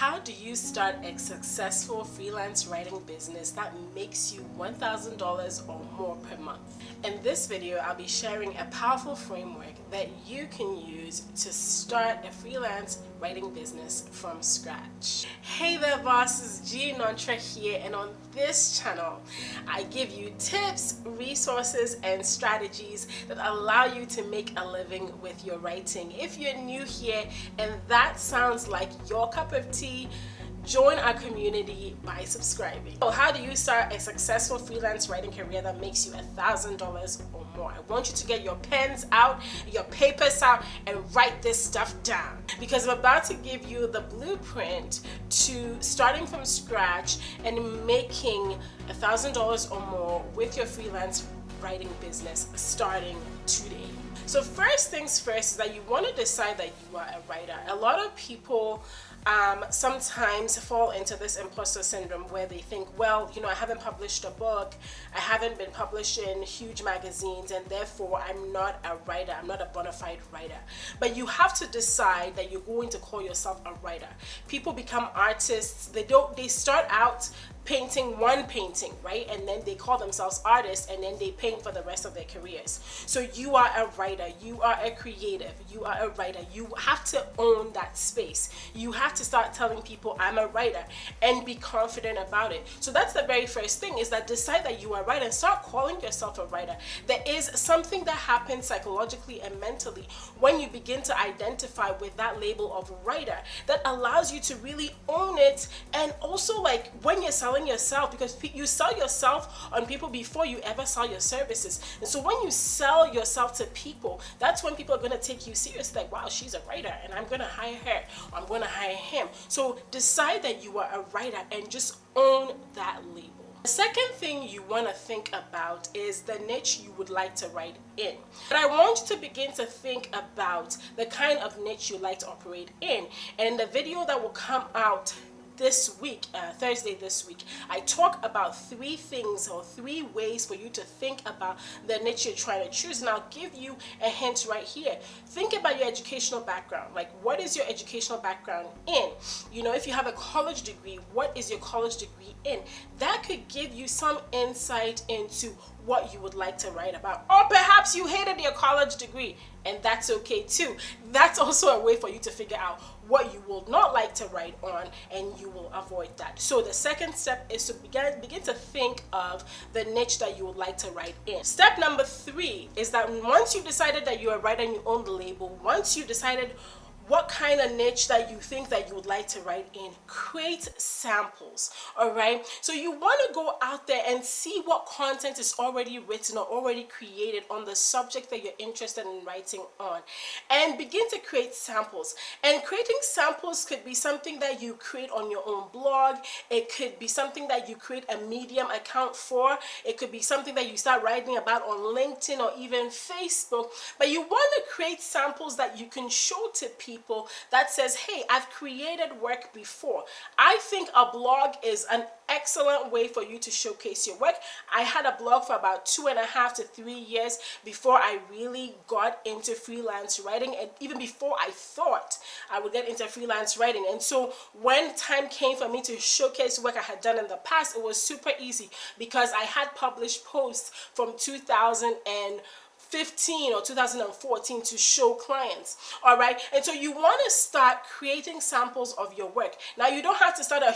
How do you start a successful freelance writing business that makes you $1,000 or more per month? In this video, I'll be sharing a powerful framework that you can use to start a freelance writing business from scratch. Hey there bosses, G Nontra here, and on this channel, I give you tips, resources, and strategies that allow you to make a living with your writing. If you're new here and that sounds like your cup of tea, join our community by subscribing. So how do you start a successful freelance writing career that makes you $1,000 or more? I want you to get your pens out, your papers out, and write this stuff down, because I'm about to give you the blueprint to starting from scratch and making $1,000 or more with your freelance writing business starting today. So first things first is that you want to decide that you are a writer. A lot of people sometimes fall into this imposter syndrome where they think, well, I haven't published a book, I haven't been published in huge magazines, and therefore I'm not a writer, I'm not a bona fide writer. But you have to decide that you're going to call yourself a writer. People become artists, they start out painting one painting, right? And then they call themselves artists, and then they paint for the rest of their careers. So you are a writer, you are a creative, you are a writer. You have to own that space. You have to start telling people, I'm a writer, and be confident about it. So that's the very first thing, is that decide that you are a writer and start calling yourself a writer. There is something that happens psychologically and mentally when you begin to identify with that label of writer that allows you to really own it. And also, like, when you're selling yourself, because you sell yourself on people before you ever sell your services. And so when you sell yourself to people, that's when people are going to take you seriously, like, wow, she's a writer and I'm going to hire her, or I'm going to hire him. So decide that you are a writer and just own that label. The second thing you want to think about is the niche you would like to write in. But I want you to begin to think about the kind of niche you like to operate in. And in the video that will come out this week, Thursday this week, I talk about 3 things or 3 ways for you to think about the niche you're trying to choose. And I'll give you a hint right here. Think about your educational background. Like, what is your educational background in? If you have a college degree, what is your college degree in? That could give you some insight into what you would like to write about. Or perhaps you hated your college degree, and that's okay too. That's also a way for you to figure out what you will not like to write on, and you will avoid that. So the second step is to begin to think of the niche that you would like to write in. Step number 3 is that once you've decided that you're a writer and you own the label, once you've decided what kind of niche that you think that you would like to write in, create samples. All right, so you want to go out there and see what content is already written or already created on the subject that you're interested in writing on, and begin to create samples. And creating samples could be something that you create on your own blog. It could be something that you create a Medium account for. It could be something that you start writing about on LinkedIn or even Facebook. But you want to create samples that you can show to people that says, hey, I've created work before. I think a blog is an excellent way for you to showcase your work. I had a blog for about 2.5 to 3 years before I really got into freelance writing, and even before I thought I would get into freelance writing. And so when time came for me to showcase work I had done in the past, it was super easy because I had published posts from 2015 or 2014 to show clients. All right, and so you want to start creating samples of your work. Now, you don't have to start a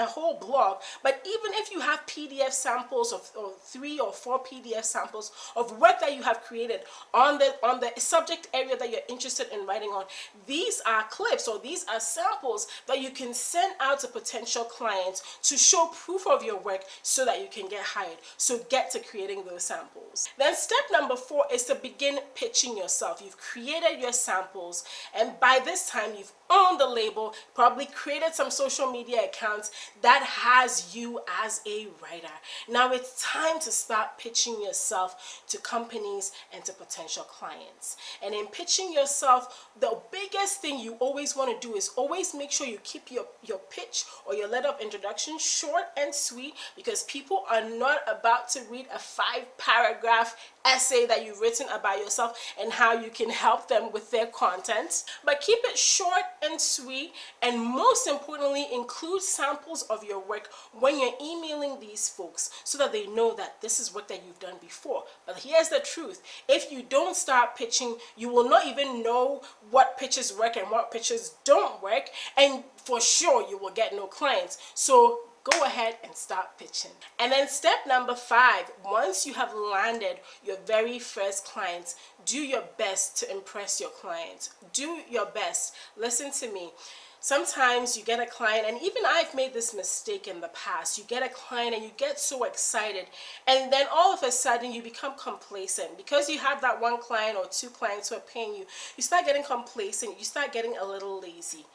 whole blog, but even if you have PDF samples or 3 or 4 PDF samples of work that you have created on the subject area that you're interested in writing on, these are clips, or these are samples that you can send out to potential clients to show proof of your work so that you can get hired. So get to creating those samples. Then step number 4 is to begin pitching yourself. You've created your samples, and by this time you've owned the label, probably created some social media accounts that has you as a writer. Now it's time to start pitching yourself to companies and to potential clients. And in pitching yourself, the biggest thing you always want to do is always make sure you keep your pitch or your letter of introduction short and sweet, because people are not about to read a 5-paragraph essay that you've written about yourself and how you can help them with their content. But keep it short and sweet, and most importantly, include samples of your work when you're emailing these folks so that they know that this is work that you've done before. But here's the truth: if you don't start pitching, you will not even know what pitches work and what pitches don't work, and for sure you will get no clients. So go ahead and start pitching. And then step number 5, once you have landed your very first client, do your best to impress your client. Do your best. Listen to me. Sometimes you get a client, and even I've made this mistake in the past. You get a client and you get so excited, and then all of a sudden you become complacent because you have that one client or 2 clients who are paying you. You start getting complacent, you start getting a little lazy.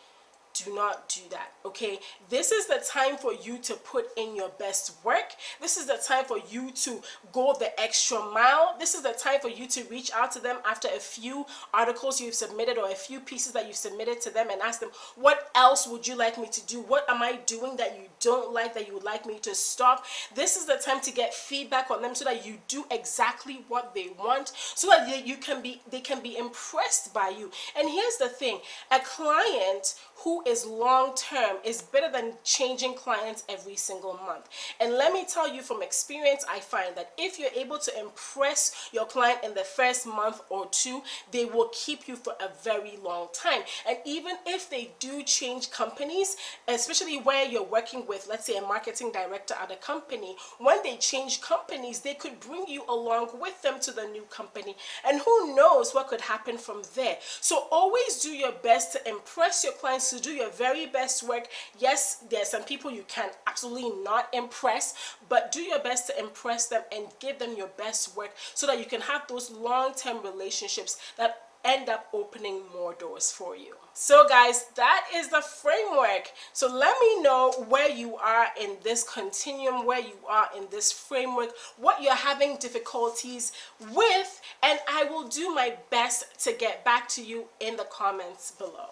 Do not do that, okay? This is the time for you to put in your best work. This is the time for you to go the extra mile. This is the time for you to reach out to them after a few articles you've submitted or a few pieces that you've submitted to them and ask them, what else would you like me to do? What am I doing that you don't like, that you would like me to stop? This is the time to get feedback on them so that you do exactly what they want, so that they can be impressed by you. And here's the thing: a client who is long term is better than changing clients every single month. And let me tell you from experience, I find that if you're able to impress your client in the first month or 2, they will keep you for a very long time. And even if they do change companies, especially where you're working with, let's say, a marketing director at a company, when they change companies, they could bring you along with them to the new company, and who knows what could happen from there. So always do your best to impress your clients, to do your very best work. Yes, there are some people you can absolutely not impress, but do your best to impress them and give them your best work so that you can have those long-term relationships that end up opening more doors for you. So guys, that is the framework. So let me know where you are in this continuum, where you are in this framework, what you're having difficulties with, and I will do my best to get back to you in the comments below.